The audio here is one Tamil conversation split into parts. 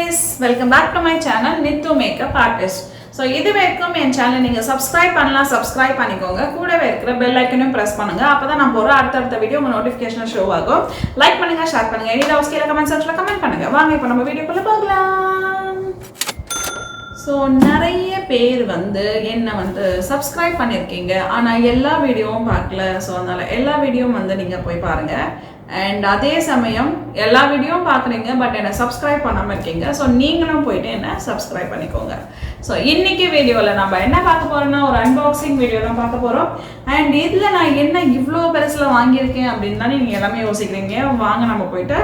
guys, welcome back to my channel NithuMakeupArtist. So இது வரைக்கும் என் சேனலை நீங்க subscribe பண்ணலாம் subscribe பண்ணிக்கோங்க. கூடவே இருக்கிற bell icon-ஐயும் press பண்ணுங்க. அப்பதான் நான் போற அடுத்த வீடியோ உங்க நோட்டிஃபிகேஷன் ஷோ ஆகும். லைக் பண்ணுங்க, ஷேர் பண்ணுங்க. எனி டவுட்ஸ் கீழ கமெண்ட் செக்ஷன்ல கமெண்ட் பண்ணுங்க. வாங்க இப்போ நம்ம வீடியோக்குள்ள போகலாம். So நிறைய பேர் என்ன subscribe பண்ணிருக்கீங்க. ஆனா எல்லா வீடியோவும் பார்க்கல. So அதனால எல்லா வீடியோவும் நீங்க போய் பாருங்க. And அதே சமயம் எல்லா வீடியோவும் பார்க்குறீங்க பட் என்ன சப்ஸ்கிரைப் பண்ணாமல் இருக்கீங்க. ஸோ நீங்களும் போயிட்டு என்ன சப்ஸ்கிரைப் பண்ணிக்கோங்க. ஸோ இன்னைக்கு வீடியோவில் நம்ம என்ன பார்க்க போறோம்னா ஒரு அன்பாக்சிங் வீடியோ தான் பார்க்க போகிறோம். அண்ட் இதில் நான் என்ன இவ்வளோ பெருசில் வாங்கியிருக்கேன் அப்படின்னு தானே நீங்கள் எல்லாமே யோசிக்கிறீங்க. வாங்க நம்ம போயிட்டு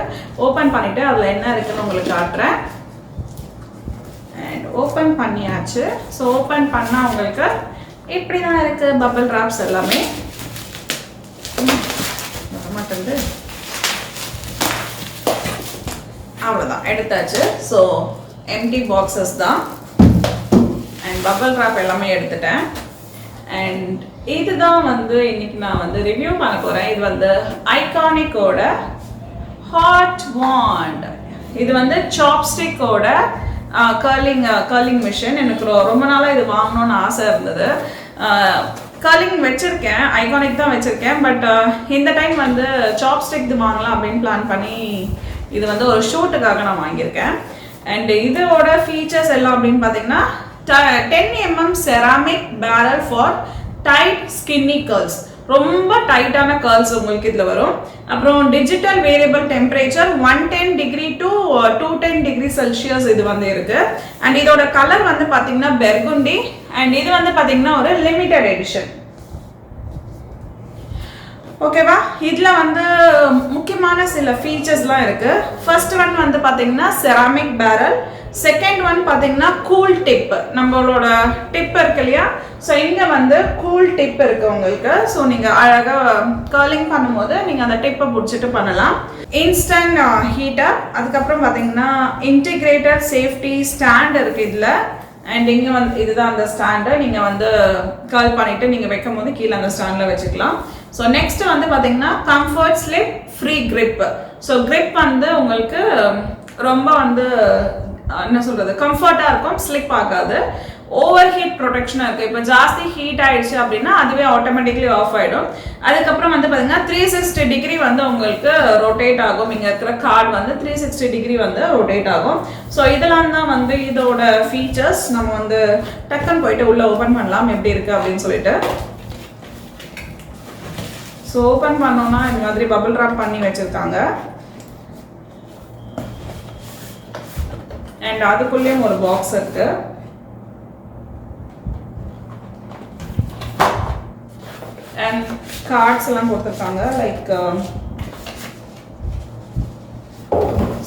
ஓப்பன் பண்ணிவிட்டு அதில் என்ன இருக்குன்னு உங்களுக்கு காட்டுறேன். அண்ட் ஓப்பன் பண்ணியாச்சு. ஸோ ஓப்பன் பண்ணால் உங்களுக்கு இப்படி தான் இருக்குது. பபிள் ராப்ஸ் எல்லாமே மாட்டேங்குது. அவ்வளோதான் எடுத்தாச்சு. ஸோ எம்டி பாக்ஸஸ் தான். அண்ட் பபிள் ராப் எல்லாமே எடுத்துட்டேன். அண்ட் இதுதான் இன்னைக்கு நான் ரிவ்யூ பண்ண போகிறேன். இது ஐகானிக்கோட ஹாட் வாண்ட். இது சாப்ஸ்டிக்கோட கர்லிங் மிஷின். எனக்கு ரொம்ப நாளாக இது வாங்கணும்னு ஆசை இருந்தது. கர்லிங் வச்சுருக்கேன், ஐகானிக் தான் வச்சுருக்கேன். பட் இந்த டைம் சாப்ஸ்டிக் இது வாங்கலாம் அப்படின்னு பிளான் பண்ணி இது ஒரு ஷூட்டுக்காக நான் வாங்கியிருக்கேன். அண்ட் இதோட ஃபீச்சர்ஸ் எல்லாம் அப்படின்னு பார்த்தீங்கன்னா 10 mm ceramic barrel for tight skinny curls. ரொம்ப டைட்டான கர்ல்ஸ் உங்களுக்கு இதில் வரும். அப்புறம் digital variable temperature 110 degree to 210 degree Celsius இது இருக்கு. அண்ட் இதோட கலர் பார்த்தீங்கன்னா பெர்குண்டி. அண்ட் இது பார்த்தீங்கன்னா ஒரு லிமிடெட் எடிஷன். ஓகேவா? இதில் முக்கியமான சில ஃபீச்சர்ஸ்லாம் இருக்கு. ஃபர்ஸ்ட் ஒன் பார்த்தீங்கன்னா செராமிக் பேரல். செகண்ட் ஒன் பார்த்தீங்கன்னா கூல் டிப். நம்மளோட டிப் இருக்கு இல்லையா? ஸோ இங்கே கூல் டிப் இருக்கு உங்களுக்கு. ஸோ நீங்கள் அழகாக கர்லிங் பண்ணும்போது நீங்கள் அந்த டிப்பை பிடிச்சிட்டு பண்ணலாம். Instant heater. அதுக்கப்புறம் பார்த்தீங்கன்னா இன்டிகிரேட்டட் சேஃப்டி ஸ்டாண்ட் இருக்கு இதில். அண்ட் இங்கே இதுதான் அந்த ஸ்டாண்டு. நீங்கள் கர்ல் பண்ணிவிட்டு நீங்கள் வைக்கும் போது கீழே அந்த ஸ்டாண்டில் வச்சுக்கலாம். ஸோ நெக்ஸ்ட் பார்த்தீங்கன்னா comfort slip free grip. So grip உங்களுக்கு ரொம்ப என்ன சொல்கிறது, கம்ஃபர்ட்டாக இருக்கும், ஸ்லிப் ஆகாது. ஓவர் ஹீட் ப்ரொடெக்ஷனாக இருக்குது. இப்போ ஜாஸ்தி ஹீட் ஆயிடுச்சு அப்படின்னா அதுவே ஆட்டோமேட்டிக்லி ஆஃப் ஆகிடும். அதுக்கப்புறம் பார்த்தீங்கன்னா 360 டிகிரி உங்களுக்கு ரொட்டேட் ஆகும். இங்கே இருக்கிற கார்டு 360 டிகிரி ரொட்டேட் ஆகும். ஸோ இதெல்லாம் தான் இதோட ஃபீச்சர்ஸ். நம்ம டக்குன்னு போயிட்டு உள்ளே ஓப்பன் பண்ணலாம் எப்படி இருக்குது அப்படின்னு சொல்லிட்டு. ஸோ ஓப்பன் பண்ணோன்னா இந்த மாதிரி பபிள் ராப் பண்ணி வச்சுருக்காங்க. அண்ட் அதுக்குள்ளேயும் ஒரு பாக்ஸ் இருக்கு. அண்ட் கார்ட்ஸ் எல்லாம் கொடுத்துருக்காங்க. லைக்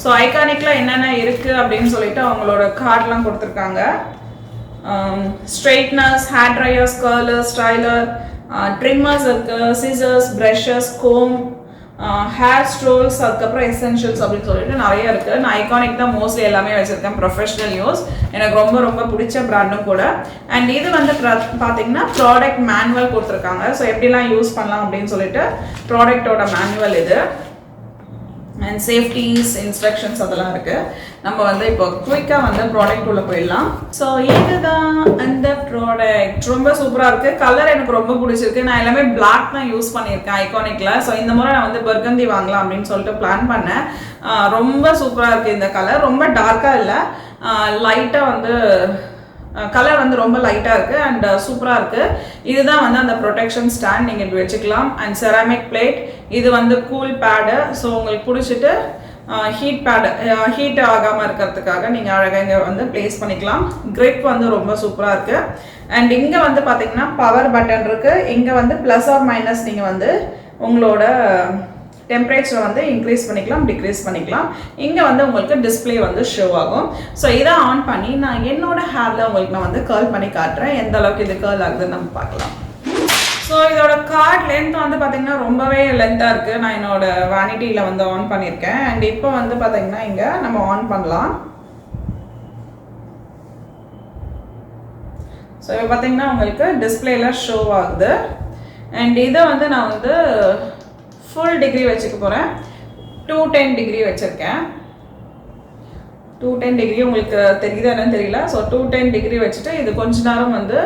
ஸோ ஐகானிக்ல என்னென்ன இருக்கு அப்படின்னு சொல்லிட்டு அவங்களோட கார்ட்லாம் கொடுத்துருக்காங்க. ஸ்ட்ரெயிட்னர்ஸ், hair dryers, curlers, styler, trimmers இருக்கு, சிசர்ஸ், ப்ரஷஸ், கோம், ஹேர் ஸ்ட்ரோல்ஸ், அதுக்கப்புறம் எசென்ஷியல்ஸ் அப்படின்னு சொல்லிட்டு நிறைய இருக்கு. நான் ஐகானிக் தான் மோஸ்ட்லி எல்லாமே வச்சிருக்கேன், ப்ரொஃபஷனல் யூஸ். எனக்கு ரொம்ப பிடிச்ச பிராண்டும் கூட. அண்ட் இது பார்த்தீங்கன்னா ப்ராடக்ட் மேனுவல் கொடுத்துருக்காங்க. ஸோ எப்படிலாம் யூஸ் பண்ணலாம் அப்படின்னு சொல்லிட்டு ப்ராடக்டோட மேனுவல் இது. அண்ட் சேஃப்டிஸ் இன்ஸ்ட்ரக்ஷன்ஸ் அதெல்லாம் இருக்கு. நம்ம இப்போ குயிக்காக ப்ராடக்ட் உள்ள போயிடலாம். ஸோ இதுதான் அந்த ப்ராடக்ட். ரொம்ப சூப்பராக இருக்கு. கலர் எனக்கு ரொம்ப பிடிச்சிருக்கு. நான் எல்லாமே பிளாக் தான் யூஸ் பண்ணியிருக்கேன் ஐகானிக்ல. ஸோ இந்த முறை நான் பர்கந்தி வாங்கலாம் அப்படின்னு சொல்லிட்டு பிளான் பண்ணேன். ரொம்ப சூப்பராக இருக்கு இந்த கலர். ரொம்ப டார்க்காக இல்லை, லைட்டாக கலர் ரொம்ப லைட்டாக இருக்குது அண்ட் சூப்பராக இருக்குது. இதுதான் அந்த ப்ரொடெக்ஷன் ஸ்டாண்ட். நீங்கள் இப்படி வச்சுக்கலாம். And ceramic plate. இது கூல் பேடு. ஸோ உங்களுக்கு பிடிச்சிட்டு ஹீட் பேடு, ஹீட் ஆகாமல் இருக்கிறதுக்காக நீங்கள் அழகாக இங்கே ப்ளேஸ் பண்ணிக்கலாம். கிரிப் ரொம்ப சூப்பராக இருக்குது. அண்ட் இங்கே பார்த்தீங்கன்னா பவர் பட்டன் இருக்குது. இங்கே ப்ளஸ் ஆர் மைனஸ் நீங்கள் உங்களோட டெம்பரேச்சரை இன்க்ரீஸ் பண்ணிக்கலாம், டிக்ரீஸ் பண்ணிக்கலாம். இங்கே உங்களுக்கு டிஸ்பிளே ஷோ ஆகும். ஸோ இதை ஆன் பண்ணி நான் என்னோட ஹேரில் உங்களுக்கு நான் கர்ல் பண்ணி காட்டுறேன். எந்த அளவுக்கு இது கர்ல் ஆகுதுன்னு நம்ம பார்க்கலாம். ஸோ இதோட கார்ட் லென்த் பார்த்தீங்கன்னா ரொம்பவே லென்த்தாக இருக்குது. நான் என்னோட வேனிட்டியில் ஆன் பண்ணியிருக்கேன். அண்ட் இப்போ பார்த்தீங்கன்னா இங்கே நம்ம ஆன் பண்ணலாம். ஸோ இப்போ பார்த்தீங்கன்னா உங்களுக்கு டிஸ்பிளேல ஷோ ஆகுது. அண்ட் இதை நான் ஃபுல் டிகிரி வச்சுக்க போகிறேன். 210 டிகிரி வச்சுருக்கேன். 210 டிகிரி உங்களுக்கு தெரியுதா என்னன்னு தெரியல. ஸோ 210 டிகிரி வச்சுட்டு இது கொஞ்ச நேரம் வந்து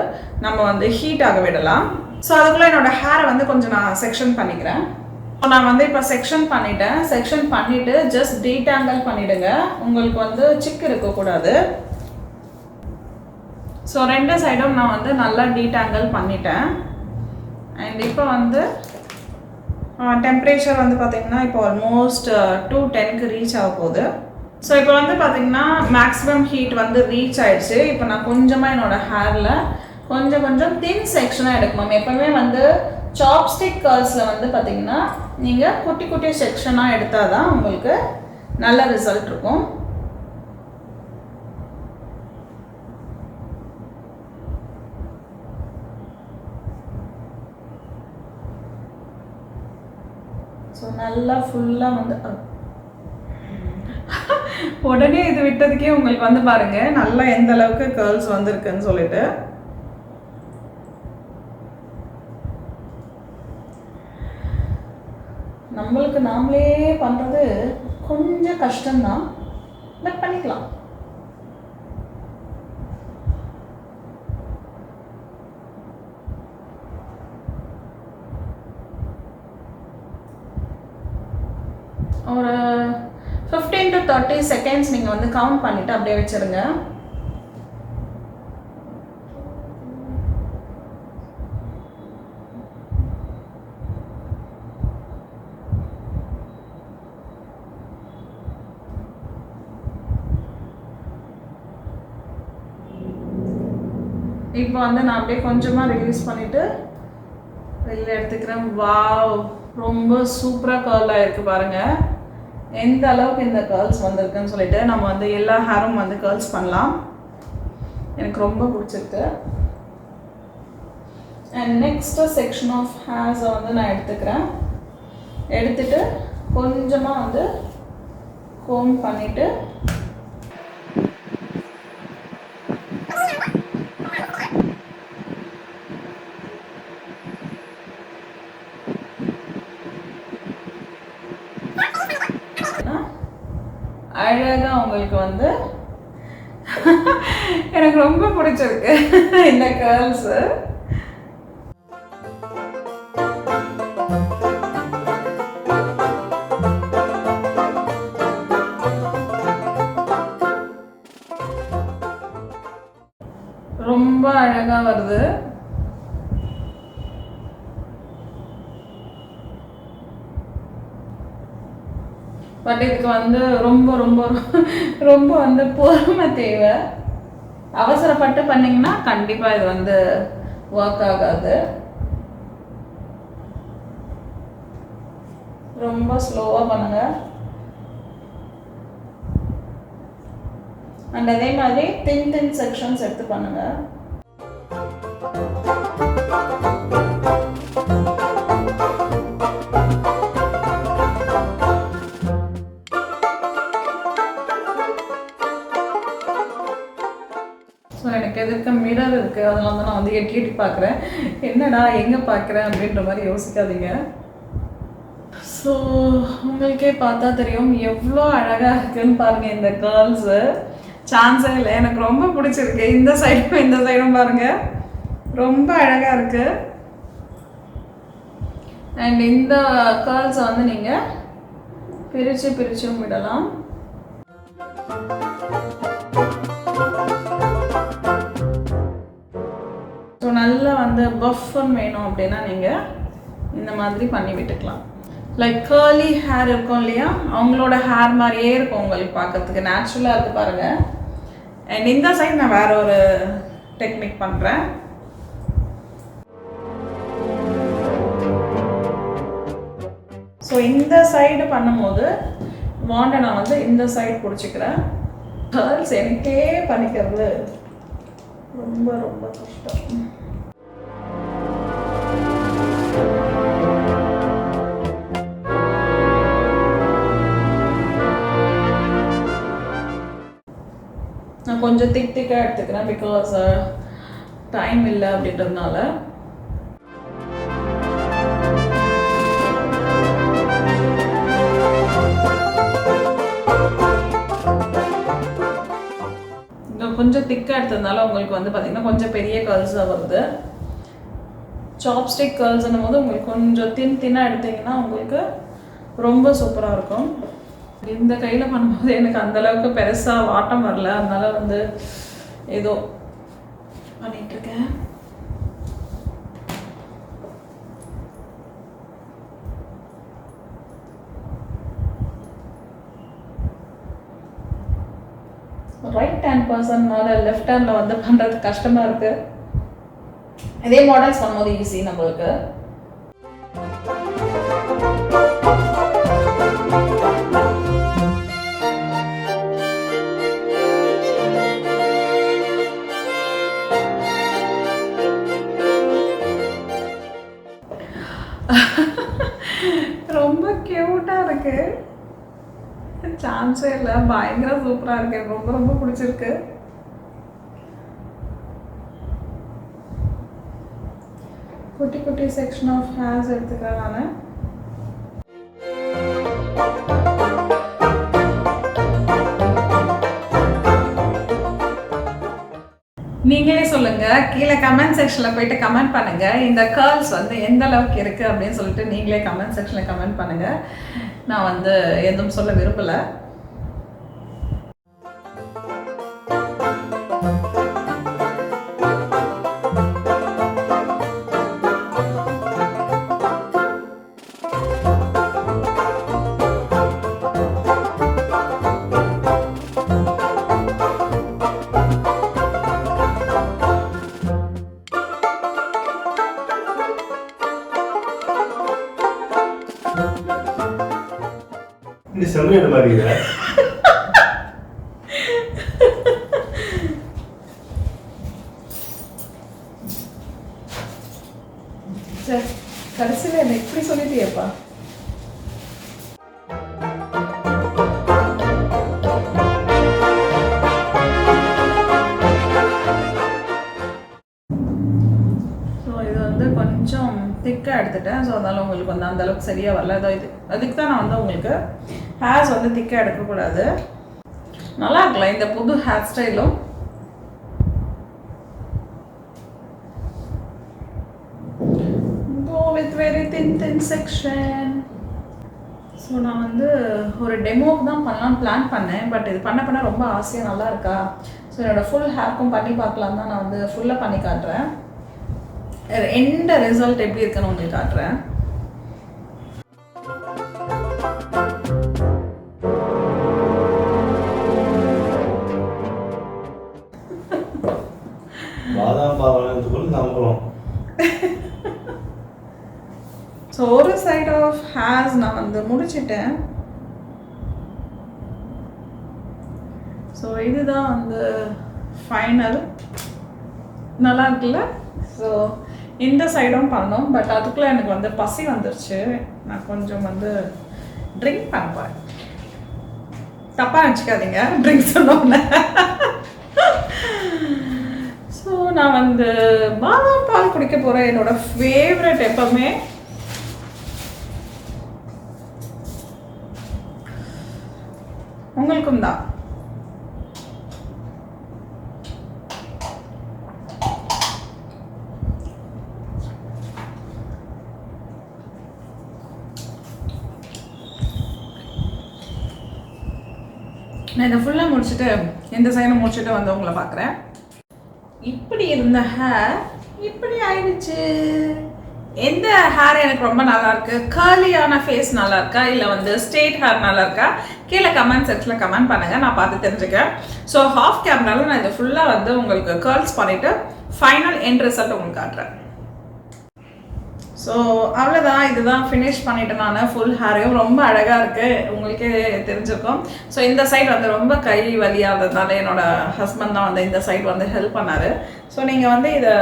நம்ம வந்து ஹீட் ஆக விடலாம். ஸோ அதுக்குள்ளே என்னோட ஹேரை வந்து கொஞ்சம் நான் செக்ஷன் பண்ணிக்கிறேன். ஸோ நான் வந்து இப்போ செக்ஷன் பண்ணிட்டேன். செக்ஷன் பண்ணிவிட்டு ஜஸ்ட் டீடாங்கிள் பண்ணிவிடுங்க. உங்களுக்கு வந்து சிக்கு இருக்கக்கூடாது. ஸோ 2 சைடும் நான் வந்து நல்லா டீடாங்கிள் பண்ணிட்டேன். அண்ட் இப்போ வந்து டெம்பரேச்சர் வந்து பார்த்திங்கன்னா இப்போ ஆல்மோஸ்ட் 210க்கு ரீச் ஆக போகுது. ஸோ இப்போ வந்து பார்த்திங்கன்னா மேக்ஸிமம் ஹீட் வந்து ரீச் ஆகிடுச்சு. இப்போ நான் கொஞ்சமாக என்னோடய ஹேரில் கொஞ்சம் தின் செக்ஷனாக எடுக்கணும். எப்போவுமே வந்து சாப்ஸ்டிக் கர்ல்ஸில் வந்து பார்த்திங்கன்னா நீங்கள் குட்டி குட்டி செக்ஷனாக எடுத்தால் தான் உங்களுக்கு நல்ல ரிசல்ட் இருக்கும். ஸோ நல்லா ஃபுல்லாக வந்து உடனே இது விட்டதுக்கே உங்களுக்கு வந்து பாருங்கள் நல்லா எந்த அளவுக்கு கர்ல்ஸ் வந்துருக்குன்னு சொல்லிட்டு. நம்மளுக்கு நாமளே பண்ணுறது கொஞ்சம் கஷ்டம்தான், பட் பண்ணிக்கலாம். ஒரு 15 to 30 seconds நீங்கள் வந்து கவுண்ட் பண்ணிவிட்டு அப்படியே வச்சுருங்க. இப்போ வந்து நான் அப்படியே கொஞ்சமாக ரிலீஸ் பண்ணிவிட்டு வெளியில் எடுத்துக்கிறேன். வாவ், ரொம்ப சூப்பராக கர்ல் ஆகிருக்கு பாருங்கள். எந்த அளவுக்கு இந்த கர்ல்ஸ் வந்திருக்குன்னு சொல்லிட்டு நம்ம வந்து எல்லா ஹேரும் வந்து கர்ல்ஸ் பண்ணலாம். எனக்கு ரொம்ப பிடிச்சிருக்கு. அண்ட் நெக்ஸ்ட்டு செக்ஷன் ஆஃப் ஹேர்ஸை வந்து நான் எடுத்துக்கிறேன். எடுத்துட்டு கொஞ்சமாக வந்து கோம் பண்ணிவிட்டு அழகாக உங்களுக்கு வந்து எனக்கு ரொம்ப பிடிச்சிருக்கு இந்த கர்ல்ஸு. ரொம்ப அழகாக வருது. பட் இதுக்கு வந்து ரொம்ப ரொம்ப ரொம்ப வந்து பொறுமை தேவை. அவசரப்பட்டு பண்ணிங்கன்னா கண்டிப்பாக இது வந்து ஒர்க் ஆகாது. ரொம்ப ஸ்லோவாக பண்ணுங்கள். அண்ட் அதே மாதிரி தின் செக்ஷன்ஸ் எடுத்து பண்ணுங்கள். ஸோ எனக்கு எதிர்க்க மிரர் இருக்குது, அதனால தான் நான் வந்து எட்டி பார்க்குறேன். என்னடா எங்கே பார்க்குறேன் அப்படின்ற மாதிரி யோசிக்காதீங்க. ஸோ உங்களுக்கே பார்த்தா தெரியும் எவ்வளோ அழகாக இருக்குன்னு பாருங்கள் இந்த கேர்ள்ஸு. சான்ஸே இல்லை, எனக்கு ரொம்ப பிடிச்சிருக்கு. இந்த சைடும் பாருங்கள், ரொம்ப அழகாக இருக்குது. அண்ட் இந்த கேர்ள்ஸை வந்து நீங்கள் பிரிச்சும் விடலாம். ஸோ நல்லா வந்து பஃப்னு வேணும் அப்படின்னா நீங்கள் இந்த மாதிரி பண்ணி விட்டுக்கலாம். லைக் கர்லி ஹேர் இருக்கும் இல்லையா, அவங்களோட ஹேர் மாதிரியே இருக்கும் உங்களுக்கு பார்க்கறதுக்கு, நேச்சுரலாக இருக்குது பாருங்கள். அண்ட் இந்த சைடு நான் வேற ஒரு டெக்னிக் பண்ணுறேன். ஸோ இந்த சைடு பண்ணும்போது வாண்டை நான் வந்து இந்த சைடு பிடிச்சிக்கிறேன். கேர்ள்ஸ் எனக்கே பண்ணிக்கிறது ரொம்ப ரொம்ப கஷ்டம். நான் கொஞ்சம் திக்காக எடுத்துக்கிறேன், பிகாஸ் டைம் இல்லை அப்படின்றதுனால. கொஞ்சம் திக்காக எடுத்ததுனால உங்களுக்கு வந்து பார்த்திங்கன்னா கொஞ்சம் பெரிய கர்ல்ஸாக வருது. சாப்ஸ்டிக் கர்ல்ஸ்னும் போது உங்களுக்கு கொஞ்சம் தின்னாக எடுத்திங்கன்னா உங்களுக்கு ரொம்ப சூப்பராக இருக்கும். இந்த கையில் பண்ணும்போது எனக்கு அந்தளவுக்கு பெருசாக வாட்டம் வரல, அதனால் வந்து ஏதோ பண்ணிகிட்ருக்கேன். ரைட் ஹேண்ட் பர்சன்னால லெஃப்ட் ஹேண்டில் வந்து பண்ணுறது கஷ்டமாக இருக்குது. இதே மாடல்ஸ் பண்ணும்போது ஈஸி நம்மளுக்கு. ரொம்ப கியூட்டாக இருக்கு, சான்ஸே இல்லை, பயங்கர சூப்பராக இருக்கு, ரொம்ப ரொம்ப பிடிச்சிருக்கு. குட்டி குட்டி செக்ஷன் ஆஃப் ஹேர்ஸ் எடுத்துக்கிறேன் நான். நீங்களே சொல்லுங்க, கீழே கமெண்ட் செக்ஷன்ல போயிட்டு கமெண்ட் பண்ணுங்க, இந்த கர்ல்ஸ் வந்து எந்த அளவுக்கு இருக்கு அப்படின்னு சொல்லிட்டு நீங்களே கமெண்ட் செக்ஷன்ல கமெண்ட் பண்ணுங்க. நான் வந்து எதுவும் சொல்ல விரும்பல. இந்த செம்மீன் மாதிரி இல்லை. கடைசியில் என்ன இப்படி சொல்லிட்டியப்பா. கொஞ்சம் திக்காக எடுத்துட்டேன். ஸோ அதனால் உங்களுக்கு வந்து அந்தளவுக்கு சரியாக வரல. ஏதோ இது அதுக்கு தான் நான் வந்து உங்களுக்கு ஹேர்ஸ் வந்து திக்காக எடுக்கக்கூடாது. நல்லா இருக்குல்ல இந்த புது ஹேர் ஸ்டைலும். Go with very thin section. So நான் வந்து ஒரு டெமோவுக்கு தான் பண்ணலான்னு பிளான் பண்ணேன். பட் இது பண்ண ரொம்ப ஆசையாக நல்லா இருக்கா. ஸோ என்னோடய ஃபுல் ஹேர்க்கும் பண்ணி பார்க்கலாம் தான் நான் வந்து ஃபுல்லாக பண்ணி காட்டுறேன். எந்த ரிசல்ட் எப்படி இருக்குன்னு உங்களுக்கு காட்டுறேன். பாதாம் பால் நம்புறோம். ஸோ ஒரு சைட் ஆஃப் ஹேர்ஸ் நான் வந்து முடிச்சிட்டேன். ஸோ இதுதான் வந்து ஃபைனல். நல்லா இருக்குல்ல. ஸோ இந்த சைடும் பண்ணோம். பட் அதுக்குள்ளே எனக்கு வந்து பசி வந்துருச்சு. நான் கொஞ்சம் வந்து ட்ரிங்க் பண்ண போகிறேன். தப்பாக நினச்சிக்காதீங்க ட்ரிங்க் சொன்னோன்னே. ஸோ நான் வந்து பாதாம் பால் குடிக்க போகிறேன். என்னோடய ஃபேவரட் எப்பவுமே. உங்களுக்கும் தான். நான் இதை ஃபுல்லாக முடிச்சுட்டு இந்த சைனை முடிச்சுட்டு வந்து உங்களை பார்க்குறேன். இப்படி இருந்த ஹேர் இப்படி ஆயிடுச்சு. எந்த ஹேர் எனக்கு ரொம்ப நல்லா இருக்கு, கர்லியான ஃபேஸ் நல்லா இருக்கா, இல்லை வந்து ஸ்ட்ரெயிட் ஹேர் நல்லா இருக்கா, கீழே கமெண்ட் செக்ஷனில் கமெண்ட் பண்ணுங்க, நான் பார்த்து தெரிஞ்சுக்கிறேன். ஸோ ஹாஃப் கேமராவில் நான் இதை ஃபுல்லாக வந்து உங்களுக்கு கர்ல்ஸ் பண்ணிவிட்டு ஃபைனல் எண்ட் ரிசல்ட் உங்களுக்கு காட்டுறேன். ஸோ அவ்வளோதான், இதுதான் ஃபினிஷ் பண்ணிவிட்டு நான் ஃபுல் ஹேரையும் ரொம்ப அழகாக இருக்குது, உங்களுக்கே தெரிஞ்சிருக்கும். ஸோ இந்த சைடு வந்து ரொம்ப கை வலியாகிறதுனால என்னோடய ஹஸ்பண்ட் தான் வந்து இந்த சைடு வந்து ஹெல்ப் பண்ணார். ஸோ நீங்கள் வந்து இதை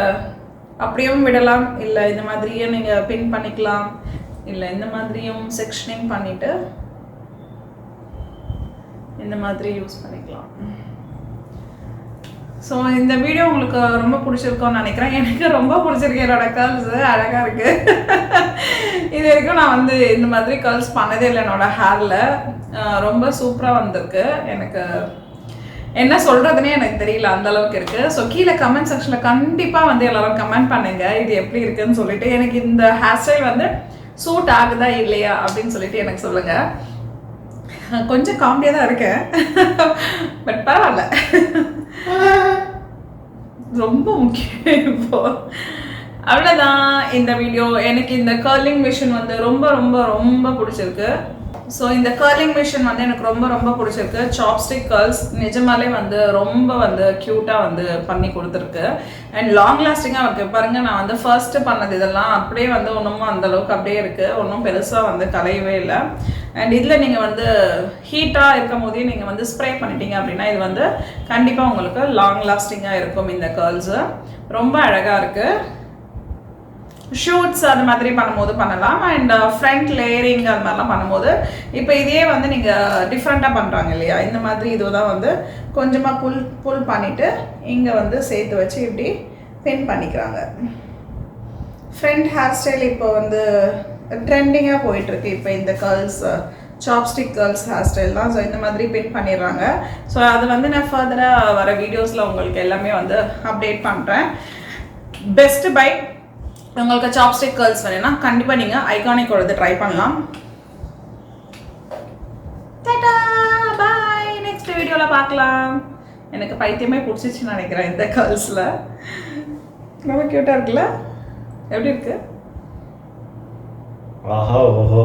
அப்படியும் விடலாம், இல்லை இந்த மாதிரியே நீங்கள் பின் பண்ணிக்கலாம், இல்லை இந்த மாதிரியும் செக்ஷனிங் பண்ணிவிட்டு இந்த மாதிரி யூஸ் பண்ணிக்கலாம். ஸோ இந்த வீடியோ உங்களுக்கு ரொம்ப பிடிச்சிருக்கோன்னு நினைக்கிறேன். எனக்கு ரொம்ப பிடிச்சிருக்கு. என்னோட கர்ல்ஸு அழகாக இருக்குது. இது வரைக்கும் நான் வந்து இந்த மாதிரி கர்ல்ஸ் பண்ணதே இல்லை என்னோடய ஹேரில். ரொம்ப சூப்பராக வந்திருக்கு. எனக்கு என்ன சொல்றதுன்னே எனக்கு தெரியல, அந்த அளவுக்கு இருக்கு. ஸோ கீழே கமெண்ட் செக்ஷன்ல கண்டிப்பா வந்து எல்லாரும் கமெண்ட் பண்ணுங்க இது எப்படி இருக்குன்னு சொல்லிட்டு. எனக்கு இந்த ஹேர் ஸ்டைல் வந்து சூட் ஆகுதா இல்லையா அப்படின்னு சொல்லிட்டு எனக்கு சொல்லுங்க. கொஞ்சம் காமெடியா தான் இருக்கேன், பட் பரவாயில்ல, ரொம்ப முக்கியம் இப்போ. அவ்வளோதான் இந்த வீடியோ. எனக்கு இந்த கர்லிங் மிஷின் வந்து ரொம்ப ரொம்ப ரொம்ப பிடிச்சிருக்கு. ஸோ இந்த கர்லிங் மிஷின் வந்து எனக்கு ரொம்ப ரொம்ப பிடிச்சிருக்கு. சாப்ஸ்டிக் கர்ல்ஸ் நிஜமாலே வந்து ரொம்ப வந்து க்யூட்டாக வந்து பண்ணி கொடுத்துருக்கு. அண்ட் லாங் லாஸ்டிங்காக இருக்குது பாருங்கள். நான் வந்து ஃபர்ஸ்ட்டு பண்ணது இதெல்லாம் அப்படியே வந்து ஒன்றும் அந்தளவுக்கு அப்படியே இருக்குது, ஒன்றும் பெருசாக வந்து கலையவே இல்லை. அண்ட் இதில் நீங்கள் வந்து ஹீட்டாக இருக்கும் போதே நீங்கள் வந்து ஸ்ப்ரே பண்ணிட்டீங்க அப்படின்னா இது வந்து கண்டிப்பாக உங்களுக்கு லாங் லாஸ்டிங்காக இருக்கும். இந்த கர்ல்ஸு ரொம்ப அழகாக இருக்குது. ஷூட்ஸ் அது மாதிரி பண்ணும்போது பண்ணலாம். அண்ட் ஃப்ரண்ட் லேயரிங் அது மாதிரிலாம் பண்ணும்போது இப்போ இதே வந்து நீங்கள் டிஃப்ரெண்ட்டாக பண்ணுறாங்க இல்லையா, இந்த மாதிரி இதுதான் வந்து கொஞ்சமாக புல் பண்ணிவிட்டு இங்கே வந்து சேர்த்து வச்சு இப்படி பின் பண்ணிக்கிறாங்க. ஃப்ரண்ட் ஹேர் ஸ்டைல் இப்போ வந்து ட்ரெண்டிங்காக போயிட்டுருக்கு. இப்போ இந்த curls chopstick curls hair style தான். ஸோ இந்த மாதிரி பின் பண்ணிடுறாங்க. ஸோ அது வந்து நான் ஃபர்தராக வர வீடியோஸில் உங்களுக்கு எல்லாமே வந்து அப்டேட் பண்ணுறேன். Best bye. உங்களுக்கு சாப்ஸ்டிக் கர்ல்ஸ் வேணும்னா கண்டிப்பாக நீங்கள் ஐகானிக் கொடுத்து ட்ரை பண்ணலாம். டாடா பாய், நெக்ஸ்ட் வீடியோவில் பார்க்கலாம். எனக்கு பைத்தியமே பிடிச்சிச்சுன்னு நினைக்கிறேன் இந்த கர்ல்ஸில். ரொம்ப க்யூட்டாக இருக்குல்ல, எப்படி இருக்கு? ஆஹா ஓஹோ.